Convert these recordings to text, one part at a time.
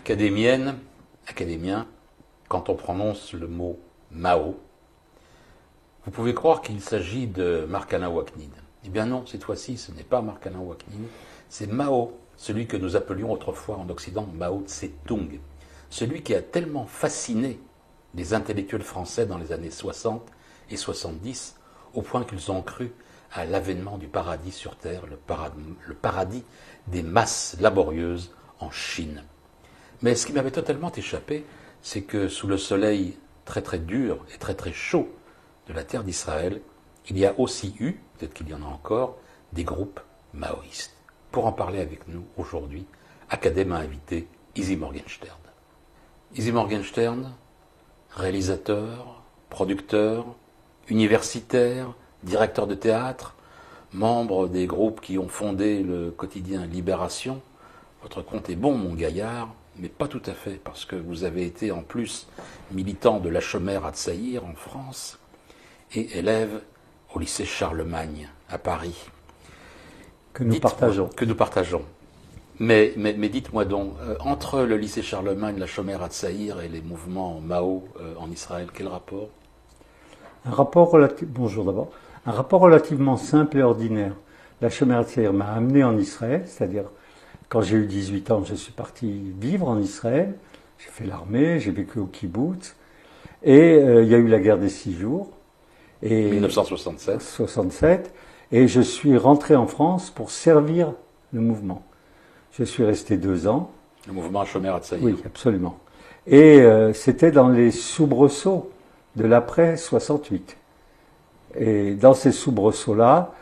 Académienne, académien, quand on prononce le mot Mao, vous pouvez croire qu'il s'agit de Marcana Waknin. Eh bien non, cette fois-ci, ce n'est pas Marcana Waknin, c'est Mao, celui que nous appelions autrefois en Occident Mao Tse-tung, celui qui a tellement fasciné les intellectuels français dans les années 60 et 70, au point qu'ils ont cru à l'avènement du paradis sur Terre, le paradis des masses laborieuses en Chine. Mais ce qui m'avait totalement échappé, c'est que sous le soleil très très dur et très très chaud de la terre d'Israël, il y a aussi eu, peut-être qu'il y en a encore, des groupes maoïstes. Pour en parler avec nous aujourd'hui, Acadème a invité Izzy Morgenstern. Izzy Morgenstern, réalisateur, producteur, universitaire, directeur de théâtre, membre des groupes qui ont fondé le quotidien Libération. Votre compte est bon, mon gaillard, mais pas tout à fait, parce que vous avez été en plus militant de la Chomère à Tsaïr en France et élève au lycée Charlemagne à Paris. Que nous partageons. Que nous partageons. Mais dites-moi donc, entre le lycée Charlemagne, la Chomère à Tsaïr et les mouvements Mao en Israël, quel rapport ? Bonjour d'abord. Un rapport relativement simple et ordinaire. La Chomère à Tsaïr m'a amené en Israël, c'est-à-dire quand j'ai eu 18 ans, je suis parti vivre en Israël. J'ai fait l'armée, j'ai vécu au kibbutz. Et il y a eu la guerre des 6 jours. Et 1967. 67. Et je suis rentré en France pour servir le mouvement. Je suis resté 2 ans. Le mouvement Chomère à Tsaïr. Oui, absolument. Et c'était dans les soubresauts de l'après 68. Et dans ces soubresauts-là,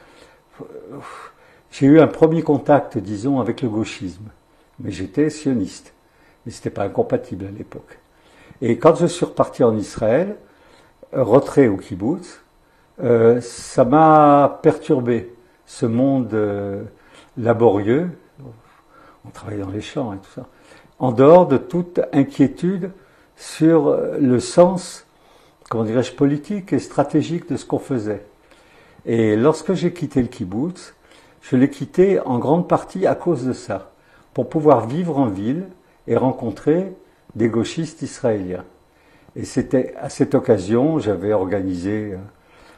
j'ai eu un premier contact, disons, avec le gauchisme. Mais j'étais sioniste. Mais c'était pas incompatible à l'époque. Et quand je suis reparti en Israël, retrait au kibbutz, ça m'a perturbé. Ce monde laborieux, on travaille dans les champs et tout ça, en dehors de toute inquiétude sur le sens, comment dirais-je, politique et stratégique de ce qu'on faisait. Et lorsque j'ai quitté le kibbutz, je l'ai quitté en grande partie à cause de ça, pour pouvoir vivre en ville et rencontrer des gauchistes israéliens. Et c'était à cette occasion, j'avais organisé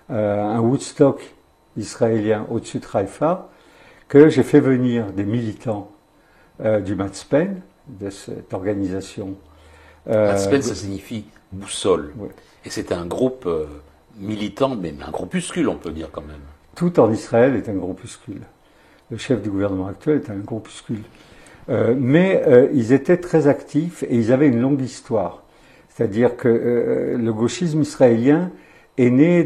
un Woodstock israélien au-dessus de Haïfa, que j'ai fait venir des militants du Matzpen, de cette organisation. Matzpen, ça signifie boussole. Oui. Et c'était un groupe militant, mais un groupuscule, on peut dire quand même. Tout en Israël est un groupuscule. Le chef du gouvernement actuel est un groupuscule. Mais ils étaient très actifs et ils avaient une longue histoire. C'est-à-dire que le gauchisme israélien est né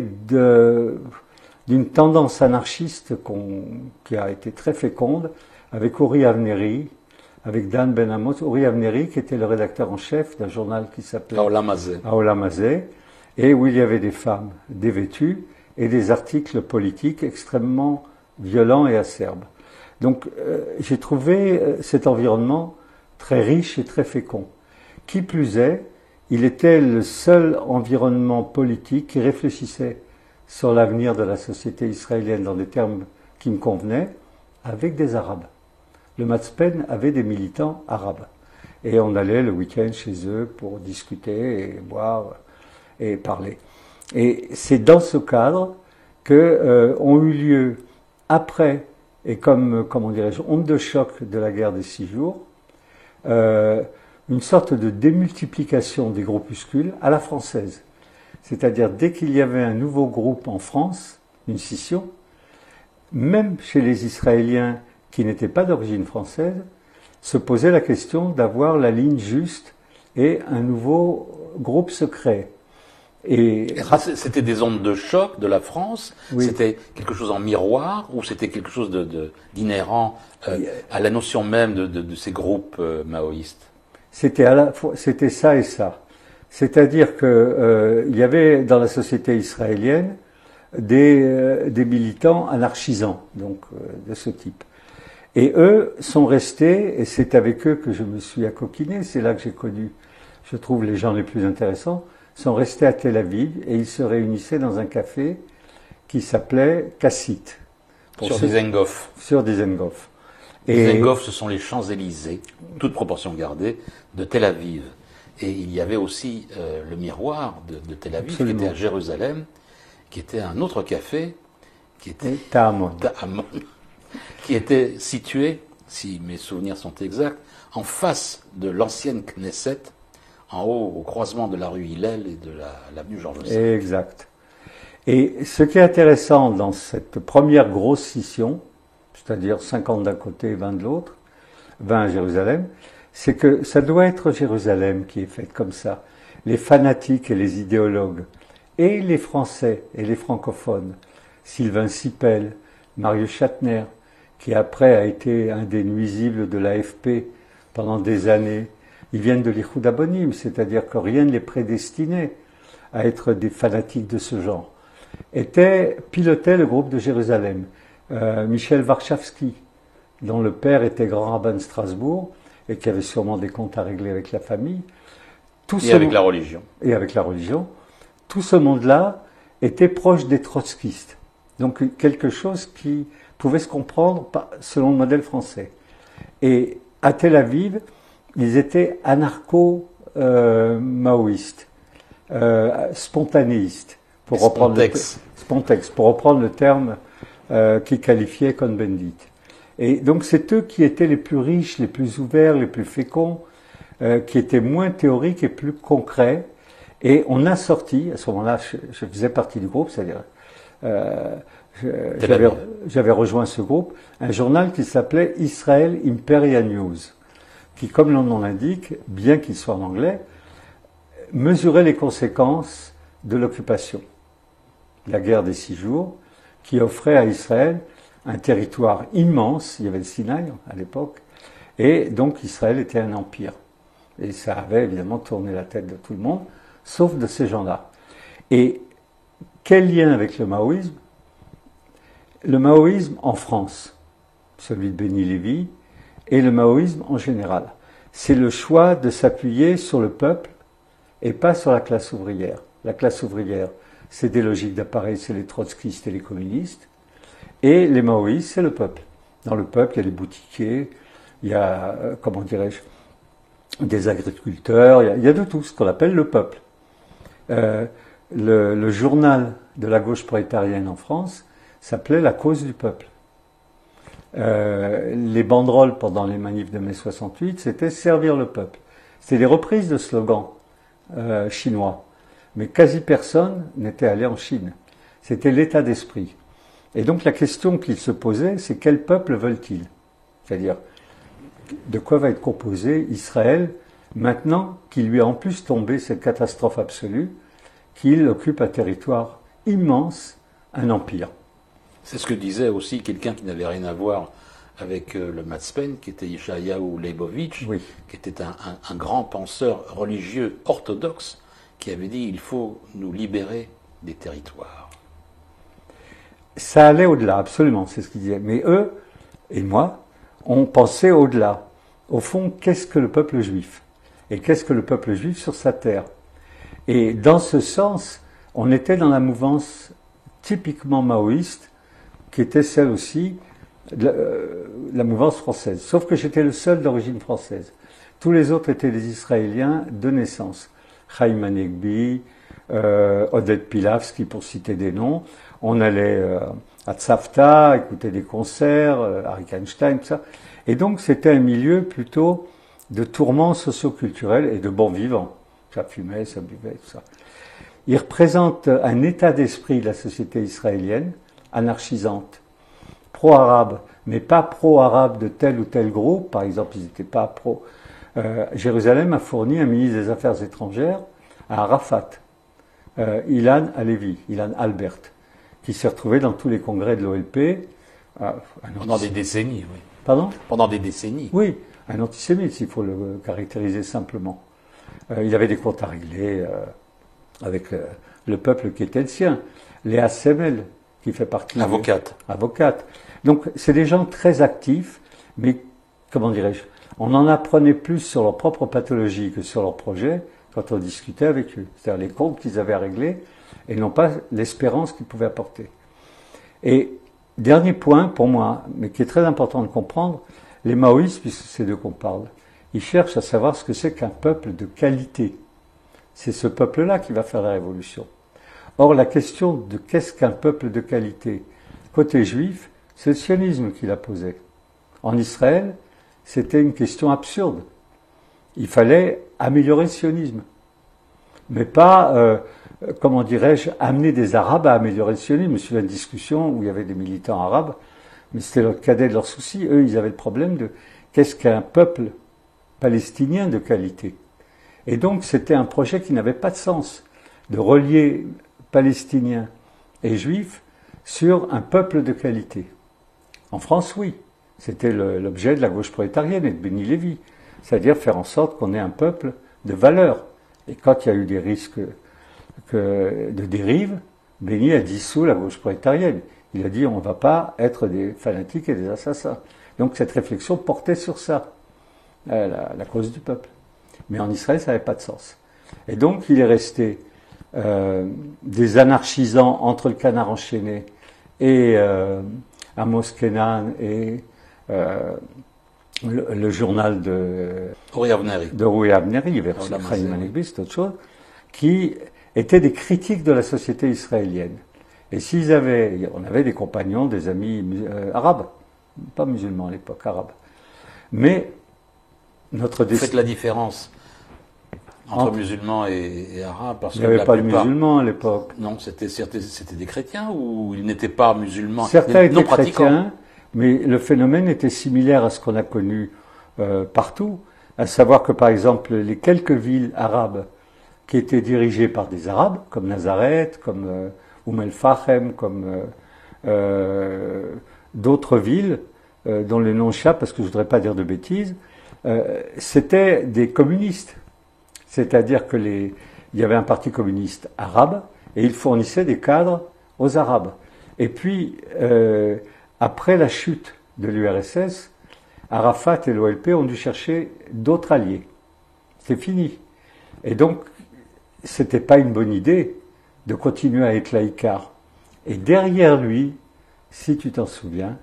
d'une tendance anarchiste qui a été très féconde, avec Uri Avneri, avec Dan Ben Amos. Uri Avneri, qui était le rédacteur en chef d'un journal qui s'appelait Aolam Hazeh, et où il y avait des femmes dévêtues et des articles politiques extrêmement violents et acerbes. Donc j'ai trouvé cet environnement très riche et très fécond. Qui plus est, il était le seul environnement politique qui réfléchissait sur l'avenir de la société israélienne dans des termes qui me convenaient, avec des Arabes. Le Matzpen avait des militants arabes. Et on allait le week-end chez eux pour discuter et boire et parler. Et c'est dans ce cadre que ont eu lieu, après, et comment dirais-je, onde de choc de la guerre des 6 jours, une sorte de démultiplication des groupuscules à la française. C'est-à-dire, dès qu'il y avait un nouveau groupe en France, une scission, même chez les Israéliens qui n'étaient pas d'origine française, se posait la question d'avoir la ligne juste et un nouveau groupe secret. Et c'était des ondes de choc de la France. Oui. C'était quelque chose en miroir ou c'était quelque chose d'inhérent à la notion même de ces groupes maoïstes? C'était ça et ça. C'est-à-dire que il y avait dans la société israélienne des militants anarchisants, donc de ce type. Et eux sont restés, et c'est avec eux que je me suis accoquiné, c'est là que j'ai connu, je trouve, les gens les plus intéressants, sont restés à Tel Aviv et ils se réunissaient dans un café qui s'appelait Cassit. Sur Dizengoff. Sur Dizengoff. Dizengoff, ce sont les Champs-Élysées, toute proportion gardée, de Tel Aviv. Et il y avait aussi le miroir de Tel Aviv, Absolument. qui était à Jérusalem, qui était un autre café, qui était Tahamon. Tahamon, qui était situé, si mes souvenirs sont exacts, en face de l'ancienne Knesset, en haut, au croisement de la rue Hillel et de l'avenue Georges V. Exact. Et ce qui est intéressant dans cette première grosse scission, c'est-à-dire 50 d'un côté et 20 de l'autre, 20 à Jérusalem, c'est que ça doit être Jérusalem qui est faite comme ça. Les fanatiques et les idéologues, et les Français et les francophones, Sylvain Sipel, Marius Chatner, qui après a été un des nuisibles de l'AFP pendant des années, ils viennent de l'Ichoud Abonim, c'est-à-dire que rien ne les prédestinait à être des fanatiques de ce genre, pilotait le groupe de Jérusalem. Michel Warschawski, dont le père était grand rabbin de Strasbourg, et qui avait sûrement des comptes à régler avec la famille. Et avec la religion. Et avec la religion. Tout ce monde-là était proche des trotskistes. Donc quelque chose qui pouvait se comprendre selon le modèle français. Et à Tel Aviv, ils étaient anarcho-maoïstes, spontanéistes, pour reprendre le terme qui qualifiait Cohn-Bendit. Et donc c'est eux qui étaient les plus riches, les plus ouverts, les plus féconds, qui étaient moins théoriques et plus concrets. Et on a sorti, à ce moment-là, je faisais partie du groupe, c'est-à-dire j'avais rejoint ce groupe, un journal qui s'appelait Israel Imperia News, qui, comme le nom l'indique, bien qu'il soit en anglais, mesurait les conséquences de l'occupation, la guerre des 6 jours, qui offrait à Israël un territoire immense, il y avait le Sinaï à l'époque, et donc Israël était un empire. Et ça avait évidemment tourné la tête de tout le monde, sauf de ces gens-là. Et quel lien avec le maoïsme ? Le maoïsme en France, celui de Béni Lévy, et le maoïsme en général. C'est le choix de s'appuyer sur le peuple et pas sur la classe ouvrière. La classe ouvrière, c'est des logiques d'appareil, c'est les trotskistes et les communistes. Et les maoïstes, c'est le peuple. Dans le peuple, il y a les boutiquiers, il y a, comment dirais-je, des agriculteurs, il y a de tout, ce qu'on appelle le peuple. Le journal de la gauche prolétarienne en France s'appelait La cause du peuple. Les banderoles pendant les manifs de mai 68, c'était servir le peuple. C'était des reprises de slogans chinois. Mais quasi personne n'était allé en Chine. C'était l'état d'esprit. Et donc la question qu'ils se posaient, c'est quel peuple veulent-ils ? C'est-à-dire, de quoi va être composé Israël maintenant qu'il lui a en plus tombé cette catastrophe absolue, qu'il occupe un territoire immense, un empire. C'est ce que disait aussi quelqu'un qui n'avait rien à voir avec le Matzpen, qui était Yeshayahu Leibovitch, Oui. qui était un grand penseur religieux orthodoxe, qui avait dit il faut nous libérer des territoires. Ça allait au-delà, absolument, c'est ce qu'il disait. Mais eux, et moi, on pensait au-delà. Au fond, qu'est-ce que le peuple juif ? Et qu'est-ce que le peuple juif sur sa terre ? Et dans ce sens, on était dans la mouvance typiquement maoïste, qui était celle aussi de la mouvance française. Sauf que j'étais le seul d'origine française. Tous les autres étaient des Israéliens de naissance. Chaim Hanegbi, Oded Pilavski, pour citer des noms. On allait à Tzavta, écouter des concerts, Arik Einstein, tout ça. Et donc c'était un milieu plutôt de tourments socioculturels et de bons vivants. Ça fumait, ça buvait, tout ça. Il représente un état d'esprit de la société israélienne, anarchisante, pro-arabe, mais pas pro-arabe de tel ou tel groupe. Par exemple, ils n'étaient pas pro. Jérusalem a fourni un ministre des Affaires étrangères à Arafat, Ilan Halevi, Ilan Albert, qui s'est retrouvé dans tous les congrès de l'OLP. Pendant des décennies, oui. Pardon ? Pendant des décennies. Oui, un antisémite, s'il faut le caractériser simplement. Il avait des comptes à régler avec le peuple qui était le sien. Léa Semel, qui fait partie... Avocate. Avocate. Donc, c'est des gens très actifs, mais, comment dirais-je, on en apprenait plus sur leur propre pathologie que sur leur projet quand on discutait avec eux. C'est-à-dire les comptes qu'ils avaient à régler et non pas l'espérance qu'ils pouvaient apporter. Et dernier point pour moi, mais qui est très important de comprendre, les maoïstes, puisque c'est d'eux qu'on parle, ils cherchent à savoir ce que c'est qu'un peuple de qualité. C'est ce peuple-là qui va faire la révolution. Or, la question de qu'est-ce qu'un peuple de qualité, côté juif, c'est le sionisme qui l'a posé. En Israël, c'était une question absurde. Il fallait améliorer le sionisme. Mais pas, comment dirais-je, amener des Arabes à améliorer le sionisme. Je me souviens d'une discussion où il y avait des militants arabes, mais c'était le cadet de leurs soucis. Eux, ils avaient le problème de qu'est-ce qu'un peuple palestinien de qualité. Et donc, c'était un projet qui n'avait pas de sens, de relier Palestiniens et Juifs sur un peuple de qualité. En France, oui. C'était l'objet de la gauche prolétarienne et de Béni Lévy. C'est-à-dire faire en sorte qu'on ait un peuple de valeur. Et quand il y a eu des risques de dérive, Béni a dissous la gauche prolétarienne. Il a dit on ne va pas être des fanatiques et des assassins. Donc cette réflexion portait sur ça, la cause du peuple. Mais en Israël, ça n'avait pas de sens. Et donc il est resté des anarchisants entre le Canard enchaîné et Amos Kenan et le journal de Uri Avneri, il y avait Chaim Hanegbi, c'est autre chose, qui étaient des critiques de la société israélienne. Et on avait des compagnons, des amis arabes, pas musulmans à l'époque, arabes. Mais notre Vous faites la différence entre musulmans et arabes parce il n'y avait pas de musulmans à l'époque. Non, c'était des chrétiens ou ils n'étaient pas musulmans. Certains étaient chrétiens, mais le phénomène était similaire à ce qu'on a connu partout, à savoir que par exemple les quelques villes arabes qui étaient dirigées par des arabes, comme Nazareth, comme El-Fahem, comme d'autres villes dont les noms échappent parce que je ne voudrais pas dire de bêtises, c'était des communistes. C'est-à-dire il y avait un parti communiste arabe et il fournissait des cadres aux Arabes. Et puis, après la chute de l'URSS, Arafat et l'OLP ont dû chercher d'autres alliés. C'est fini. Et donc, c'était pas une bonne idée de continuer à être laïcard. Et derrière lui, si tu t'en souviens,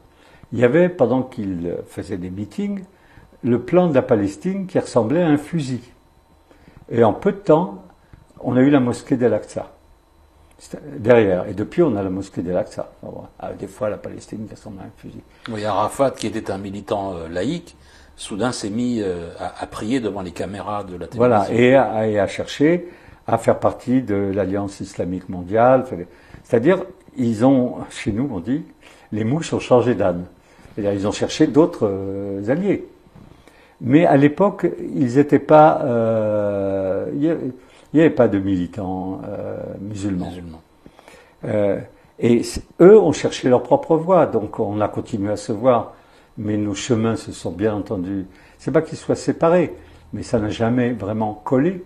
il y avait, pendant qu'il faisait des meetings, le plan de la Palestine qui ressemblait à un fusil. Et en peu de temps, on a eu la mosquée d'Al-Aqsa. Derrière. Et depuis, on a la mosquée d'Al-Aqsa. Des fois, la Palestine qui ressemble à un fusil. Oui, Arafat, qui était un militant laïque, soudain s'est mis à prier devant les caméras de la télévision. Voilà, et à chercher à faire partie de l'Alliance islamique mondiale. C'est-à-dire, chez nous, on dit, les mouches ont changé d'âne. C'est-à-dire, ils ont cherché d'autres alliés. Mais à l'époque, ils n'étaient pas. Il n'y avait pas de militants musulmans. Et eux ont cherché leur propre voie, donc on a continué à se voir. Mais nos chemins se sont bien entendu. C'est pas qu'ils soient séparés, mais ça n'a jamais vraiment collé.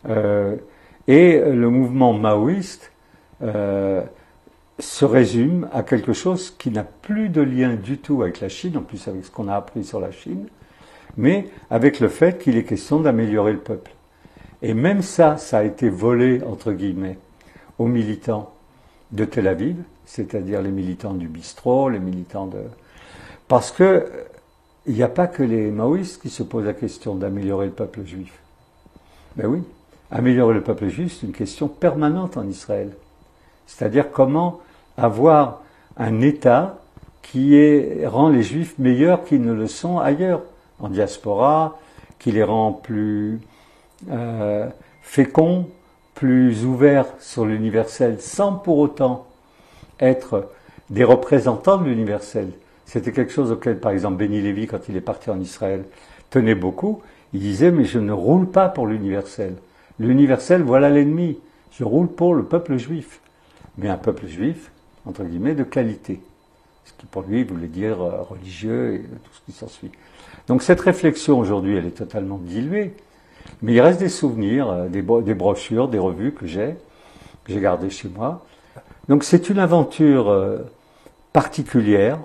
Et le mouvement maoïste se résume à quelque chose qui n'a plus de lien du tout avec la Chine, en plus avec ce qu'on a appris sur la Chine, mais avec le fait qu'il est question d'améliorer le peuple. Et même ça a été volé, entre guillemets, aux militants de Tel Aviv, c'est-à-dire les militants du bistrot, les militants de... Parce que il n'y a pas que les maoïstes qui se posent la question d'améliorer le peuple juif. Ben oui, améliorer le peuple juif, c'est une question permanente en Israël. C'est-à-dire comment avoir un État qui rend les juifs meilleurs qu'ils ne le sont ailleurs, en diaspora, qui les rend plus féconds, plus ouverts sur l'universel, sans pour autant être des représentants de l'universel. C'était quelque chose auquel, par exemple, Béni Lévy, quand il est parti en Israël, tenait beaucoup. Il disait, mais je ne roule pas pour l'universel. L'universel, voilà l'ennemi. Je roule pour le peuple juif. Mais un peuple juif, entre guillemets, de qualité. Ce qui pour lui voulait dire religieux et tout ce qui s'ensuit. Donc cette réflexion aujourd'hui, elle est totalement diluée. Mais il reste des souvenirs, des brochures, des revues que j'ai gardées chez moi. Donc c'est une aventure particulière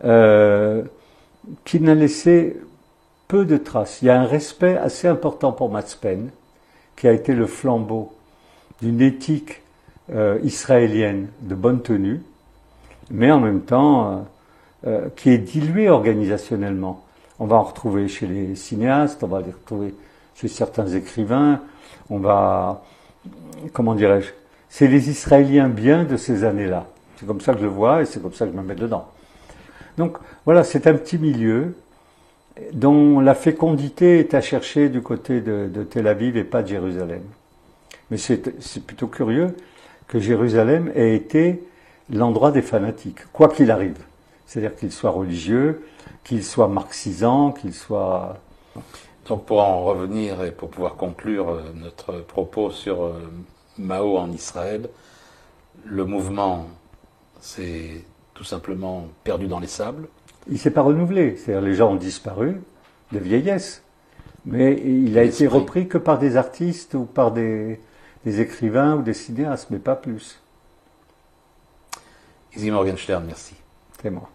qui n'a laissé peu de traces. Il y a un respect assez important pour Max Penn, qui a été le flambeau d'une éthique israélienne de bonne tenue, mais en même temps, qui est dilué organisationnellement. On va en retrouver chez les cinéastes, on va les retrouver chez certains écrivains, on va, comment dirais-je, c'est les Israéliens bien de ces années-là. C'est comme ça que je le vois et c'est comme ça que je me mets dedans. Donc voilà, c'est un petit milieu dont la fécondité est à chercher du côté de Tel Aviv et pas de Jérusalem. Mais c'est plutôt curieux que Jérusalem ait été l'endroit des fanatiques, quoi qu'il arrive. C'est-à-dire qu'ils soient religieux, qu'ils soient marxisants, qu'ils soient... Donc pour en revenir et pour pouvoir conclure notre propos sur Mao en Israël, le mouvement s'est tout simplement perdu dans les sables. Il ne s'est pas renouvelé, c'est-à-dire les gens ont disparu de vieillesse, mais il a été repris que par des artistes ou par des écrivains ou des cinéastes, mais pas plus. Izzy Morgenstern, merci. C'est moi.